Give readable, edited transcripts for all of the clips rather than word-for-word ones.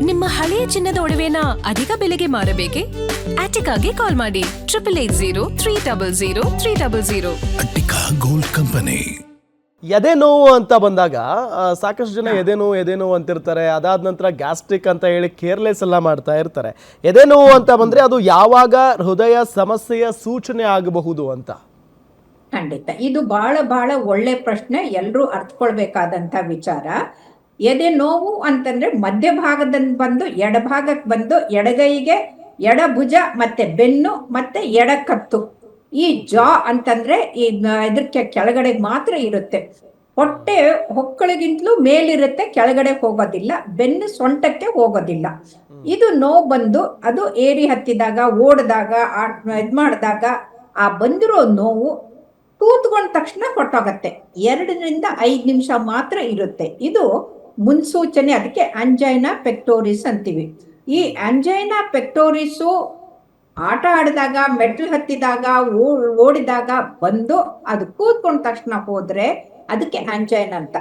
ನಿಮ್ಮ ಹಳೆಯ ಚಿನ್ನದ ಒಡವೆನ ಅಧಿಕ ಬೆಲೆಗೆ ಮಾರಬೇಕೆ? ಆಟಿಕಾಗೆ ಕಾಲ್ ಮಾಡಿ 8880 ಅಟ್ಟಿಕಾ ಗೋಲ್ಡ್ ಕಂಪನಿ. ಎದೆ ನೋವು ಅಂತ ಬಂದಾಗ ಸಾಕಷ್ಟು ಜನ ಎದೆ ನೋವು ಅಂತಿರ್ತಾರೆ. ಅದಾದ ನಂತರ ಗ್ಯಾಸ್ಟ್ರಿಕ್ ಅಂತ ಹೇಳಿ ಕೇರ್ಲೆಸ್ ಎಲ್ಲ ಮಾಡ್ತಾ ಇರ್ತಾರೆ. ಎದೆ ನೋವು ಅಂತ ಬಂದ್ರೆ ಅದು ಯಾವಾಗ ಹೃದಯ ಸಮಸ್ಯೆಯ ಸೂಚನೆ ಆಗಬಹುದು ಅಂತ? ಖಂಡಿತ ಇದು ಬಹಳ ಒಳ್ಳೆ ಪ್ರಶ್ನೆ, ಎಲ್ಲರೂ ಅರ್ಥಕೊಳ್ಬೇಕಾದಂತ ವಿಚಾರ. ಎದೆ ನೋವು ಅಂತಂದ್ರೆ ಮಧ್ಯಭಾಗದಿಂದ ಬಂದು ಎಡಭಾಗಕ್ಕೆ ಬಂದು ಎಡಗೈಗೆ ಎಡಭುಜ ಮತ್ತೆ ಬೆನ್ನು ಮತ್ತೆ ಎಡಕತ್ತು, ಈ ಜಾ ಅಂತಂದ್ರೆ ಇದಕ್ಕೆ ಕೆಳಗಡೆ ಮಾತ್ರ ಇರುತ್ತೆ. ಹೊಟ್ಟೆ ಹೊಕ್ಕಳಿಗಿಂತಲೂ ಮೇಲಿರುತ್ತೆ, ಕೆಳಗಡೆ ಹೋಗೋದಿಲ್ಲ, ಬೆನ್ನು ಸೊಂಟಕ್ಕೆ ಹೋಗೋದಿಲ್ಲ. ಇದು ನೋವು ಬಂದು ಅದು ಏರಿ ಹತ್ತಿದಾಗ, ಓಡಿದಾಗ, ಇದ್ ಮಾಡಿದಾಗ ಆ ಬಂದಿರೋ ನೋವು ಕೂತ್ಕೊಂಡ ತಕ್ಷಣ ಹೊಟ್ಟೋಗತ್ತೆ. 2-5 ನಿಮಿಷ ಮಾತ್ರ ಇರುತ್ತೆ. ಇದು ಮುನ್ಸೂಚನೆ, ಅದಕ್ಕೆ ಆಂಜೈನಾ ಪೆಕ್ಟೋರಿಸ್ ಅಂತೀವಿ. ಈ ಆಂಜೈನಾ ಪೆಕ್ಟೋರಿಸು ಆಟ ಆಡಿದಾಗ, ಮೆಟ್ಲು ಹತ್ತಿದಾಗ, ಓಡಿದಾಗ ಬಂದು ಅದು ಕೂತ್ಕೊಂಡ ತಕ್ಷಣ ಹೋದ್ರೆ ಅದಕ್ಕೆ ಆಂಜೈನ್ ಅಂತ.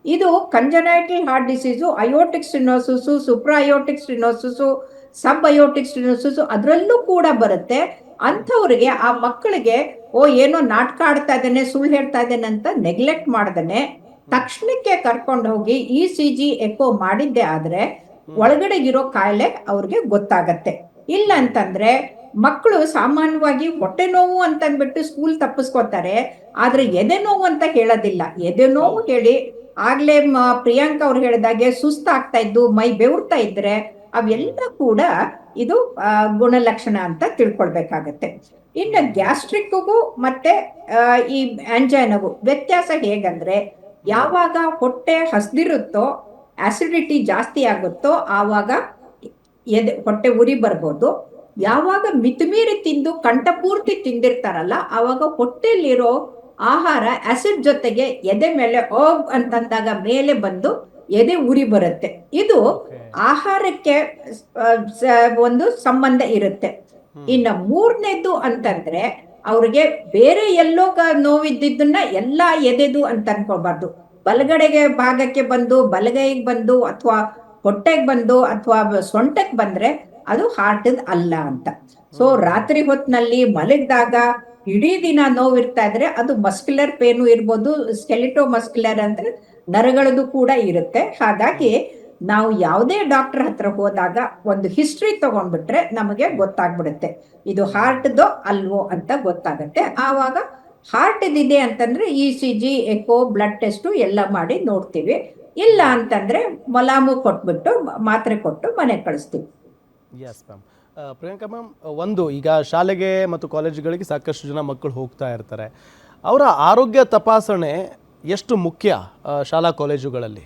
ಇದು congenital heart disease, aortic stenosis, supra aortic stenosis, sub aortic stenosis ಅದರಲ್ಲೂ ಕೂಡ ಬರುತ್ತೆ. ಅಂಥವ್ರಿಗೆ, ಆ ಮಕ್ಕಳಿಗೆ ಏನೋ ನಾಟಕ ಆಡ್ತಾ ಇದ್ದೇನೆ, ಸುಳ್ಳು ಹೇಳ್ತಾ ಇದ್ದೇನೆ ಅಂತ ನೆಗ್ಲೆಕ್ಟ್ ಮಾಡ್ದೇನೆ ತಕ್ಷಣಕ್ಕೆ ಕರ್ಕೊಂಡು ಹೋಗಿ ECG ಎಕೋ ಮಾಡಿದ್ದೆ ಆದ್ರೆ ಒಳಗಡೆ ಇರೋ ಕಾಯಿಲೆ ಅವ್ರಿಗೆ ಗೊತ್ತಾಗತ್ತೆ. ಇಲ್ಲ ಅಂತಂದ್ರೆ ಮಕ್ಕಳು ಸಾಮಾನ್ಯವಾಗಿ ಹೊಟ್ಟೆ ನೋವು ಅಂತಂದ್ಬಿಟ್ಟು ಸ್ಕೂಲ್ ತಪ್ಪಿಸ್ಕೊತಾರೆ, ಆದ್ರೆ ಎದೆ ನೋವು ಅಂತ ಹೇಳೋದಿಲ್ಲ. ಎದೆ ನೋವು ಹೇಳಿ ಆಗ್ಲೇ ಪ್ರಿಯಾಂಕಾ ಅವ್ರು ಹೇಳಿದಾಗೆ ಸುಸ್ತಾಗ್ತಾ ಇದ್ದು, ಮೈ ಬೆವರ್ತಾ ಇದ್ರೆ ಅವೆಲ್ಲ ಕೂಡ ಇದು ಗುಣಲಕ್ಷಣ ಅಂತ ತಿಳ್ಕೊಳ್ಬೇಕಾಗತ್ತೆ. ಇನ್ನು ಗ್ಯಾಸ್ಟ್ರಿಕ್ಗೂ ಮತ್ತೆ ಈ ಆಂಜೈನಗೂ ವ್ಯತ್ಯಾಸ ಹೇಗಂದ್ರೆ, ಯಾವಾಗ ಹೊಟ್ಟೆ ಹಸ್ದಿರುತ್ತೋ, ಆಸಿಡಿಟಿ ಜಾಸ್ತಿ ಆಗುತ್ತೋ ಆವಾಗ ಹೊಟ್ಟೆ ಉರಿ ಬರ್ಬೋದು. ಯಾವಾಗ ಮಿತಿಮೀರಿ ತಿಂದು ಕಂಠಪೂರ್ತಿ ತಿಂದಿರ್ತಾರಲ್ಲ ಆವಾಗ ಹೊಟ್ಟೆಲಿರೋ ಆಹಾರ ಆಸಿಡ್ ಜೊತೆಗೆ ಎದೆ ಮೇಲೆ ಅಂತಂದಾಗ ಮೇಲೆ ಬಂದು ಎದೆ ಉರಿ ಬರುತ್ತೆ. ಇದು ಆಹಾರಕ್ಕೆ ಒಂದು ಸಂಬಂಧ ಇರುತ್ತೆ. ಇನ್ನು 3ನೇದು ಅಂತಂದ್ರೆ ಅವ್ರಿಗೆ ಬೇರೆ ಎಲ್ಲೋ ನೋವಿದ್ದನ್ನ ಎಲ್ಲಾ ಎದೆದು ಅಂತ ಅನ್ಕೋಬಾರ್ದು. ಬಲಗಡೆಗೆ ಭಾಗಕ್ಕೆ ಬಂದು, ಬಲಗೈಗೆ ಬಂದು, ಅಥವಾ ಹೊಟ್ಟೆಗೆ ಬಂದು, ಅಥವಾ ಸೊಂಟಕ್ಕೆ ಬಂದ್ರೆ ಅದು ಹಾರ್ಟ್ ಅಲ್ಲ ಅಂತ. ಸೊ ರಾತ್ರಿ ಹೊತ್ತಿನಲ್ಲಿ ಮಲಗಿದಾಗ ಇಡೀ ದಿನ ನೋವಿರ್ತಾ ಇದ್ರೆ ಅದು ಮಸ್ಕ್ಯುಲರ್ ಪೇನು ಇರ್ಬೋದು, ಸ್ಕೆಲಿಟೋ ಮಸ್ಕ್ಯುಲರ್ ಅಂದ್ರೆ ನರಗಳದು ಕೂಡ ಇರುತ್ತೆ. ಹಾಗಾಗಿ ನಾವು ಯಾವುದೇ ಡಾಕ್ಟರ್ ಹತ್ರ ಹೋದಾಗ ಒಂದು ಹಿಸ್ಟ್ರಿ ತಗೊಂಡ್ಬಿಟ್ರೆ ನಮಗೆ ಗೊತ್ತಾಗ್ಬಿಡುತ್ತೆ ಇದು ಹಾರ್ಟ್ದೋ ಅಲ್ವೋ ಅಂತ ಗೊತ್ತಾಗತ್ತೆ. ಆವಾಗ ಹಾರ್ಟ್ ಇದೆ ಅಂತಂದ್ರೆ ECG ಎಕೋ ಬ್ಲಡ್ ಟೆಸ್ಟ್ ಎಲ್ಲ ಮಾಡಿ ನೋಡ್ತೀವಿ. ಇಲ್ಲ ಅಂತಂದ್ರೆ ಮಲಾಮು ಕೊಟ್ಬಿಟ್ಟು ಮಾತ್ರೆ ಕೊಟ್ಟು ಮನೆ ಕಳಿಸ್ತೀವಿ. Yes ma'am. ಪ್ರಿಯಾಂಕಾ ಮ್ಯಾಮ್, ಈಗ ಶಾಲೆಗೆ ಮತ್ತು ಕಾಲೇಜುಗಳಿಗೆ ಸಾಕಷ್ಟು ಜನ ಮಕ್ಕಳು ಹೋಗ್ತಾ ಇರ್ತಾರೆ. ಅವರ ಆರೋಗ್ಯ ತಪಾಸಣೆ ಎಷ್ಟು ಮುಖ್ಯ ಶಾಲಾ ಕಾಲೇಜುಗಳಲ್ಲಿ?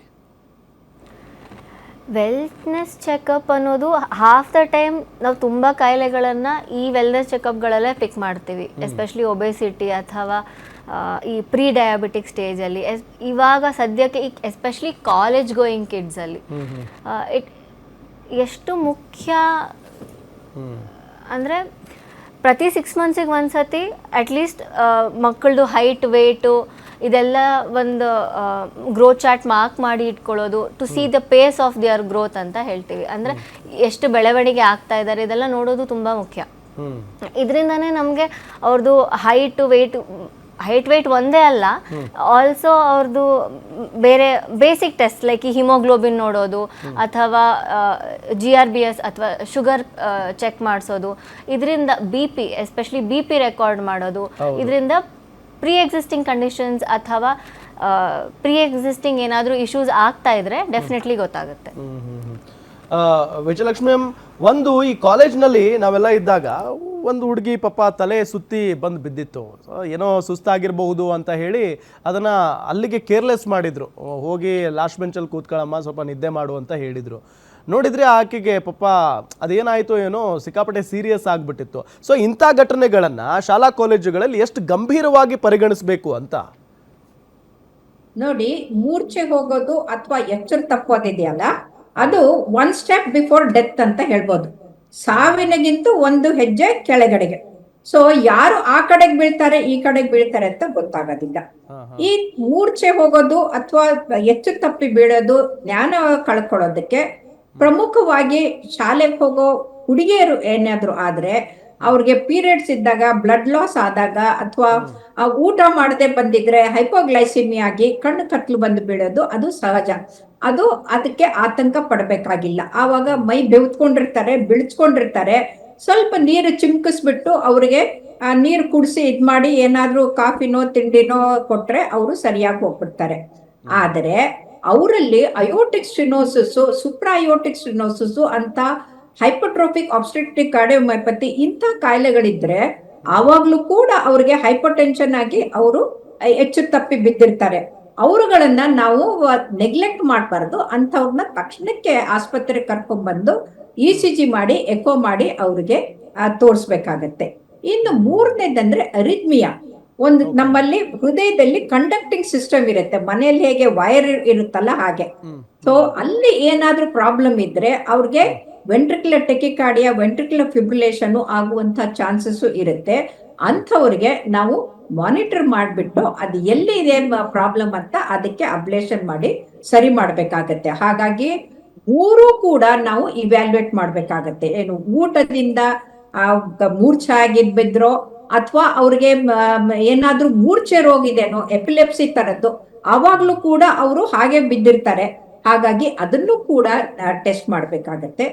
ವೆಲ್ನೆಸ್ ಚೆಕಪ್ ಅನ್ನೋದು ಹಾಫ್ ದ ಟೈಮ್ ನಾವು ತುಂಬ ಕಾಯಿಲೆಗಳನ್ನು ಈ ವೆಲ್ನೆಸ್ ಚೆಕಪ್ಗಳಲ್ಲೇ ಪಿಕ್ ಮಾಡ್ತೀವಿ. ಎಸ್ಪೆಷಲಿ ಒಬೆಸಿಟಿ ಅಥವಾ ಈ ಪ್ರೀ ಡಯಾಬಿಟಿಕ್ ಸ್ಟೇಜಲ್ಲಿ ಇವಾಗ ಸದ್ಯಕ್ಕೆ ಎಸ್ಪೆಷಲಿ ಕಾಲೇಜ್ ಗೋಯಿಂಗ್ ಕಿಡ್ಸಲ್ಲಿ ಎಷ್ಟು ಮುಖ್ಯ ಅಂದರೆ ಪ್ರತಿ 6 ಮಂತ್ಸಿಗೆ ಒಂದ್ಸತಿ ಅಟ್ಲೀಸ್ಟ್ ಮಕ್ಕಳದು ಹೈಟ್, ವೇಟು ಇದೆಲ್ಲ ಒಂದು ಗ್ರೋತ್ ಚಾರ್ಟ್ ಮಾರ್ಕ್ ಮಾಡಿ ಇಟ್ಕೊಳ್ಳೋದು, to see the pace of their growth ಅಂತ ಹೇಳ್ತೀವಿ. ಅಂದರೆ ಎಷ್ಟು ಬೆಳವಣಿಗೆ ಆಗ್ತಾ ಇದ್ದಾರೆ ಇದೆಲ್ಲ ನೋಡೋದು ತುಂಬ ಮುಖ್ಯ. ಇದರಿಂದನೇ ನಮಗೆ ಅವ್ರದ್ದು ಹೈಟ್ ವೇಟ್ ಒಂದೇ ಅಲ್ಲ, ಆಲ್ಸೋ ಅವ್ರದ್ದು ಬೇರೆ ಬೇಸಿಕ್ ಟೆಸ್ಟ್ ಲೈಕ್ ಈ ಹಿಮೋಗ್ಲೋಬಿನ್ ನೋಡೋದು ಅಥವಾ GRBS ಅಥವಾ ಶುಗರ್ ಚೆಕ್ ಮಾಡಿಸೋದು, ಇದರಿಂದ BP ಎಸ್ಪೆಷಲಿ BP ರೆಕಾರ್ಡ್ ಮಾಡೋದು, ಇದರಿಂದ ಪ್ರೀ ಎಕ್ಸಿಸ್ಟಿಂಗ್ ಕಂಡೀಷನ್ಸ್ ಅಥವಾ ಪ್ರೀ ಎಕ್ಸಿಸ್ಟಿಂಗ್ ಏನಾದರೂ ಇಶ್ಯೂಸ್ ಆಗ್ತಾ ಇದ್ರೆ ಡೆಫಿನೆಟ್ಲಿ ಗೊತ್ತಾಗುತ್ತೆ. ವಿಜಯಲಕ್ಷ್ಮಿ ಮ್ಯಾಮ್, ಈ ಕಾಲೇಜ್ನಲ್ಲಿ ನಾವೆಲ್ಲ ಇದ್ದಾಗ ಒಂದು ಹುಡುಗಿ ಪಾಪ ತಲೆ ಸುತ್ತಿ ಬಂದು ಬಿದ್ದಿತ್ತು. ಏನೋ ಸುಸ್ತಾಗಿರಬಹುದು ಅಂತ ಹೇಳಿ ಅದನ್ನು ಅಲ್ಲಿಗೆ ಕೇರ್ಲೆಸ್ ಮಾಡಿದರು. ಹೋಗಿ ಲಾಸ್ಟ್ ಬೆಂಚಲ್ಲಿ ಕೂತ್ಕೊಳ್ಳಮ್ಮ, ಸ್ವಲ್ಪ ನಿದ್ದೆ ಮಾಡು ಅಂತ ಹೇಳಿದರು. ನೋಡಿದರೆ ಆಕೆಗೆ ಪಾಪ ಅದೇನಾಯಿತು ಏನೋ ಸಿಕ್ಕಾಪಟ್ಟೆ ಸೀರಿಯಸ್ ಆಗಿಬಿಟ್ಟಿತ್ತು. ಸೊ ಇಂಥ ಘಟನೆಗಳನ್ನು ಶಾಲಾ ಕಾಲೇಜುಗಳಲ್ಲಿ ಎಷ್ಟು ಗಂಭೀರವಾಗಿ ಪರಿಗಣಿಸಬೇಕು ಅಂತ ನೋಡಿ. ಮೂರ್ಛೆ ಹೋಗೋದು ಅಥವಾ ಎಚ್ಚರ ತಪ್ಪೋದಿದೆಯಲ್ಲ, ಅದು 1 ಸ್ಟೆಪ್ ಬಿಫೋರ್ ಡೆತ್ ಅಂತ ಹೇಳ್ಬೋದು. ಸಾವಿನಗಿಂತ 1 ಹೆಜ್ಜೆ ಕೆಳಗಡೆಗೆ. ಸೊ ಯಾರು ಆ ಕಡೆಗೆ ಬೀಳ್ತಾರೆ ಈ ಕಡೆಗೆ ಬೀಳ್ತಾರೆ ಅಂತ ಗೊತ್ತಾಗೋದಿಲ್ಲ. ಈ ಮೂರ್ಛೆ ಹೋಗೋದು ಅಥವಾ ಎಚ್ಚರ ತಪ್ಪಿ ಬೀಳೋದು, ಜ್ಞಾನ ಕಳ್ಕೊಳ್ಳೋದಕ್ಕೆ ಪ್ರಮುಖವಾಗಿ ಶಾಲೆಗೆ ಹೋಗೋ ಹುಡುಗಿಯರು ಏನಾದ್ರು ಆದ್ರೆ ಅವ್ರಿಗೆ ಪೀರಿಯಡ್ಸ್ ಇದ್ದಾಗ ಬ್ಲಡ್ ಲಾಸ್ ಆದಾಗ ಅಥವಾ ಊಟ ಮಾಡದೆ ಬಂದಿದ್ರೆ ಹೈಪೋಗ್ಲೈಸಿಮಿ ಆಗಿ ಕಣ್ಣು ಕತ್ಲು ಬಂದು ಬೀಳೋದು ಅದು ಸಹಜ. ಅದಕ್ಕೆ ಆತಂಕ ಪಡಬೇಕಾಗಿಲ್ಲ. ಆವಾಗ ಮೈ ಬೆವ್ತ್ಕೊಂಡಿರ್ತಾರೆ, ಬಿಳಿಸ್ಕೊಂಡಿರ್ತಾರೆ. ಸ್ವಲ್ಪ ನೀರು ಚಿಮ್ಕಿಸ್ಬಿಟ್ಟು ಅವ್ರಿಗೆ ನೀರು ಕುಡಿಸಿ ಇದ್ ಮಾಡಿ ಏನಾದ್ರೂ ಕಾಫಿನೋ ತಿಂಡಿನೋ ಕೊಟ್ರೆ ಅವರು ಸರಿಯಾಗಿ ಹೋಗ್ಬಿಡ್ತಾರೆ. ಆದರೆ ಅವರಲ್ಲಿ ಅಯೋಟಿಕ್ ಸ್ಟಿನೋಸಿಸ್, ಸುಪ್ರಾಯೋಟಿಕ್ ಸ್ಟಿನೋಸಿಸ್ ಅಂತ ಹೈಪೋಟ್ರೋಫಿಕ್ ಆಬ್ಸ್ಟ್ರಕ್ಟಿವ್ ಕಾರ್ಡಿಯೋಮಯೋಪತಿ ಇಂಥ ಕಾಯಿಲೆಗಳಿದ್ರೆ ಆವಾಗ್ಲೂ ಕೂಡ ಅವ್ರಿಗೆ ಹೈಪೋಟೆನ್ಷನ್ ಆಗಿ ಅವರು ಹೆಚ್ಚು ತಪ್ಪಿ ಬಿದ್ದಿರ್ತಾರೆ. ಅವರುಗಳನ್ನ ನಾವು ನೆಗ್ಲೆಕ್ಟ್ ಮಾಡಬಾರ್ದು. ಅಂಥವ್ರನ್ನ ತಕ್ಷಣಕ್ಕೆ ಆಸ್ಪತ್ರೆಗೆ ಕರ್ಕೊಂಡ್ ಬಂದು ECG ಮಾಡಿ ಎಕೋ ಮಾಡಿ ಅವ್ರಿಗೆ ತೋರಿಸ್ಬೇಕಾಗತ್ತೆ. ಇನ್ನು ಮೂರನೇದಂದ್ರೆ ಅರಿಥ್ಮಿಯಾ. ನಮ್ಮಲ್ಲಿ ಹೃದಯದಲ್ಲಿ ಕಂಡಕ್ಟಿಂಗ್ ಸಿಸ್ಟಮ್ ಇರುತ್ತೆ, ಮನೆಯಲ್ಲಿ ಹೇಗೆ ವೈರ್ ಇರುತ್ತಲ್ಲ ಹಾಗೆ. ಸೊ ಅಲ್ಲಿ ಏನಾದ್ರೂ ಪ್ರಾಬ್ಲಮ್ ಇದ್ರೆ ಅವ್ರಿಗೆ ವೆಂಟ್ರಿಕ್ಯುಲರ್ ಟೆಕಿಕಾರ್ಡಿಯಾ, ವೆಂಟ್ರಿಕ್ಯುಲರ್ ಫಿಬ್ರಿಲೇಷನ್ ಆಗುವಂತ ಚಾನ್ಸಸ್ ಇರುತ್ತೆ. ಅಂಥವ್ರಿಗೆ ನಾವು ಮಾನಿಟರ್ ಮಾಡಿಬಿಟ್ಟು ಅದು ಎಲ್ಲಿ ಇದೆ ಪ್ರಾಬ್ಲಮ್ ಅಂತ ಅದಕ್ಕೆ ಅಬ್ಲೇಷನ್ ಮಾಡಿ ಸರಿ ಮಾಡ್ಬೇಕಾಗತ್ತೆ. ಹಾಗಾಗಿ ಮೂರು ಕೂಡ ನಾವು ಇವ್ಯಾಲ್ಯೂಯೇಟ್ ಮಾಡ್ಬೇಕಾಗತ್ತೆ. ಏನು ಊಟದಿಂದ ಮೂರ್ಛೆ ಆಗಿದ್ಬಿದ್ರೋ ಅಥವಾ ಅವ್ರಿಗೆ ಏನಾದ್ರೂ ಮೂರ್ಛೆ ರೋಗ ಇದೆನೋ, ಎಪಿಲೆಪ್ಸಿ ತರದ್ದು, ಆವಾಗ್ಲೂ ಕೂಡ ಅವರು ಹಾಗೆ ಬಿದ್ದಿರ್ತಾರೆ. ಹಾಗಾಗಿ ಅದನ್ನು ಕೂಡ ಟೆಸ್ಟ್ ಮಾಡ್ಬೇಕಾಗತ್ತೆ.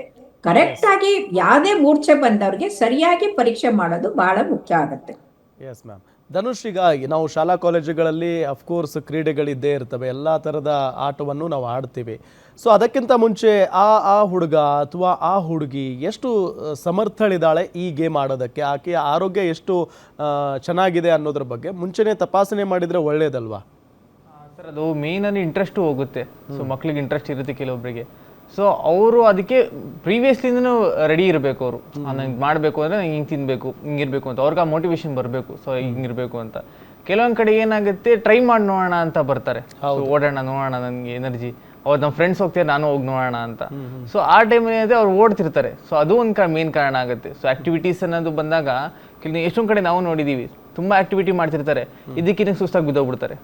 ಕರೆಕ್ಟ್ ಆಗಿ ಯಾವುದೇ ಮೂರ್ಛೆ ಬಂದವ್ರಿಗೆ ಸರಿಯಾಗಿ ಪರೀಕ್ಷೆ ಮಾಡೋದು ಬಹಳ ಮುಖ್ಯ ಆಗತ್ತೆ. Yes ma'am. ಧನುಷ್, ಈಗ ನಾವು ಶಾಲಾ ಕಾಲೇಜುಗಳಲ್ಲಿ ಅಫ್ಕೋರ್ಸ್ ಕ್ರೀಡೆಗಳಿದ್ದೇ ಇರ್ತವೆ, ಎಲ್ಲ ಥರದ ಆಟವನ್ನು ನಾವು ಆಡ್ತೀವಿ. ಸೊ ಅದಕ್ಕಿಂತ ಮುಂಚೆ ಆ ಹುಡುಗ ಅಥವಾ ಆ ಹುಡುಗಿ ಎಷ್ಟು ಸಮರ್ಥಳಿದ್ದಾಳೆ ಈ ಗೇಮ್ ಆಡೋದಕ್ಕೆ, ಆಕೆಯ ಆರೋಗ್ಯ ಎಷ್ಟು ಚೆನ್ನಾಗಿದೆ ಅನ್ನೋದ್ರ ಬಗ್ಗೆ ಮುಂಚೆನೇ ತಪಾಸಣೆ ಮಾಡಿದರೆ ಒಳ್ಳೆಯದಲ್ವಾ ಸರ್? ಅದು ಮೇಯ್ನಲ್ಲಿ ಇಂಟ್ರೆಸ್ಟು ಹೋಗುತ್ತೆ. ಸೊ ಮಕ್ಳಿಗೆ ಇಂಟ್ರೆಸ್ಟ್ ಇರುತ್ತೆ ಕೆಲವೊಬ್ಬರಿಗೆ. ಸೊ ಅವರು ಅದಕ್ಕೆ ಪ್ರೀವಿಯಸ್ಲಿಂದನೂ ರೆಡಿ ಇರಬೇಕು. ಅವರು ನಂಗೆ ಮಾಡಬೇಕು ಅಂದರೆ ನಂಗೆ ಹಿಂಗೆ ತಿನ್ನಬೇಕು, ಹಿಂಗಿರಬೇಕು ಅಂತ ಅವ್ರಿಗೆ ಆ ಮೋಟಿವೇಶನ್ ಬರಬೇಕು. ಸೊ ಹಿಂಗಿರಬೇಕು ಅಂತ. ಕೆಲವೊಂದು ಕಡೆ ಏನಾಗುತ್ತೆ, ಟ್ರೈ ಮಾಡಿ ನೋಡೋಣ ಅಂತ ಬರ್ತಾರೆ, ಓಡೋಣ ನೋಡೋಣ, ನನಗೆ ಎನರ್ಜಿ, ಅವ್ರು ನಮ್ಮ ಫ್ರೆಂಡ್ಸ್ ಹೋಗ್ತಾರೆ ನಾನು ಹೋಗಿ ನೋಡೋಣ ಅಂತ. ಸೊ ಆ ಟೈಮಲ್ಲಿ ಏನಿದೆ ಅವ್ರು ಓಡ್ತಿರ್ತಾರೆ. ಸೊ ಅದು ಒಂದು ಮೇನ್ ಕಾರಣ ಆಗುತ್ತೆ. ಸೊ ಆಕ್ಟಿವಿಟೀಸ್ ಅನ್ನೋದು ಬಂದಾಗ ಎಷ್ಟೊಂದು ಕಡೆ ನಾವು ನೋಡಿದ್ದೀವಿ, ತುಂಬ ಆಕ್ಟಿವಿಟಿ ಮಾಡ್ತಿರ್ತಾರೆ, ಇದಕ್ಕಿಂತ ಸುಸ್ತಾಗಿ ಬಿದ್ದೋಗ್ಬಿಡ್ತಾರೆ.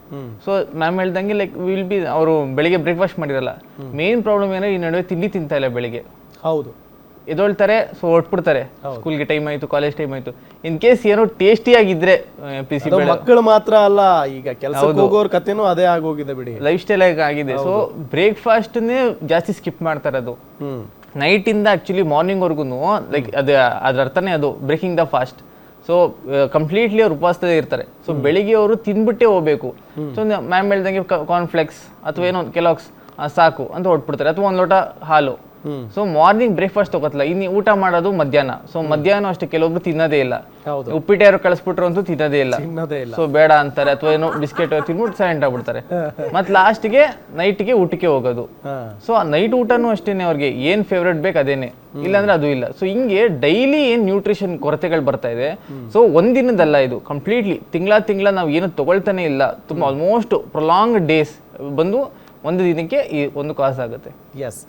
ಸೊ ಮ್ಯಾಮ್ ಹೇಳ್ದಂಗೆ ಲೈಕ್ ವಿಲ್ ಬಿ ಅವರು ಬೆಳಿಗ್ಗೆ ಬ್ರೇಕ್ಫಾಸ್ಟ್ ಮಾಡಿರಲ್ಲ. ಮೇನ್ ಪ್ರಾಬ್ಲಮ್ ಏನಂದ್ರೆ ಈ ನಡುವೆ ತಿಂಡಿ ತಿಂತಾ ಇಲ್ಲ ಬೆಳಿಗ್ಗೆ. ಹೌದು, ಎದೊಳ್ತಾರೆ, ಸೊ ಹೊಟ್ಬಿಡ್ತಾರೆ. ಸ್ಕೂಲ್ಗೆ ಟೈಮ್ ಆಯ್ತು, ಕಾಲೇಜ್ ಟೈಮ್ ಆಯ್ತು. ಇನ್ ಕೇಸ್ ಏನೋ ಟೇಸ್ಟಿ ಆಗಿದ್ರೆ ಮಕ್ಕಳು ಮಾತ್ರ ಅಲ್ಲ, ಈಗ ಕೆಲಸಕ್ಕೆ ಹೋಗೋರ್ ಕಥೆನೂ ಅದೇ ಆಗೋಗಿದೆ ಬಿಡಿ, ಲೈಫ್ ಸ್ಟೈಲ್ ಆಗಿದೆ. ಸೊ ಬ್ರೇಕ್ಫಾಸ್ಟ್ನೇ ಜಾಸ್ತಿ ಸ್ಕಿಪ್ ಮಾಡ್ತಾರೆ. ಅದು ನೈಟ್ ಇಂದ ಆಕ್ಚುಲಿ ಮಾರ್ನಿಂಗ್ ವರ್ಗು ಲೈಕ್ ಅದ್ರ ಅರ್ಥನೇ ಅದು breaking the fast. So completely ಅವ್ರು ಉಪವಾಸದಲ್ಲೇ ಇರ್ತಾರೆ. ಸೊ ಬೆಳಿಗ್ಗೆ ಅವರು ತಿಂದ್ಬಿಟ್ಟೇ ಹೋಗ್ಬೇಕು. ಸೊ ಮ್ಯಾಮ್ ಹೇಳ್ದಂಗೆ ಕಾರ್ನ್ಫ್ಲೆಕ್ಸ್ ಅಥವಾ ಏನೋ ಕೆಲಾಕ್ಸ್ ಸಾಕು ಅಂತ ಹೊಟ್ಬಿಡ್ತಾರೆ, ಅಥವಾ ಒಂದು ಲೋಟ ಹಾಲು. ಸೊ ಮಾರ್ನಿಂಗ್ ಬ್ರೇಕ್ಫಾಸ್ಟ್ ತಗೋತಿಲ್ಲ, ಇನ್ನು ಊಟ ಮಾಡೋದು ಮಧ್ಯಾಹ್ನ. ಸೊ ಮಧ್ಯಾಹ್ನ ಅಷ್ಟೇ ಕೆಲವೊಬ್ರು ತಿನ್ನೋದೇ ಇಲ್ಲ, ಉಪ್ಪಿಟ್ಟು ಯಾರು ಕಳಿಸ್ಬಿಟ್ರು ಅಂತೂ ತಿನ್ನೋದೇ ಇಲ್ಲ. ಸೊ ಬೇಡ ಅಂತಾರೆ, ಅಥವಾ ಏನೋ ಬಿಸ್ಕೆಟ್ ತಿನ್ಬಿಟ್ಟು ಸೈಲೆಂಟ್ ಆಗ್ಬಿಡ್ತಾರೆ. ಮತ್ತೆ ಲಾಸ್ಟ್ಗೆ ನೈಟ್ಗೆ ಊಟಕ್ಕೆ ಹೋಗೋದು. ಸೊ ಆ ನೈಟ್ ಊಟನೂ ಅಷ್ಟೇನೆ, ಅವ್ರಿಗೆ ಏನ್ ಫೇವ್ರೇಟ್ ಬೇಕು ಅದೇನೆ, ಇಲ್ಲಾಂದ್ರೆ ಅದು ಇಲ್ಲ. ಸೊ ಹಿಂಗೆ ಡೈಲಿ ಏನ್ ನ್ಯೂಟ್ರಿಷನ್ ಕೊರತೆಗಳು ಬರ್ತಾ ಇದೆ. ಸೊ ಒಂದಿನದಲ್ಲ ಇದು, ಕಂಪ್ಲೀಟ್ಲಿ ತಿಂಗಳ ನಾವು ಏನು ತಗೊಳ್ತಾನೆ ಇಲ್ಲ. ತುಂಬಾ ಆಲ್ಮೋಸ್ಟ್ ಪ್ರೊಲಾಂಗ್ ಡೇಸ್ ಬಂದು ಒಂದು ದಿನಕ್ಕೆ ಈ ಒಂದು ಕಾಸ್ ಆಗುತ್ತೆ. ಎಸ್.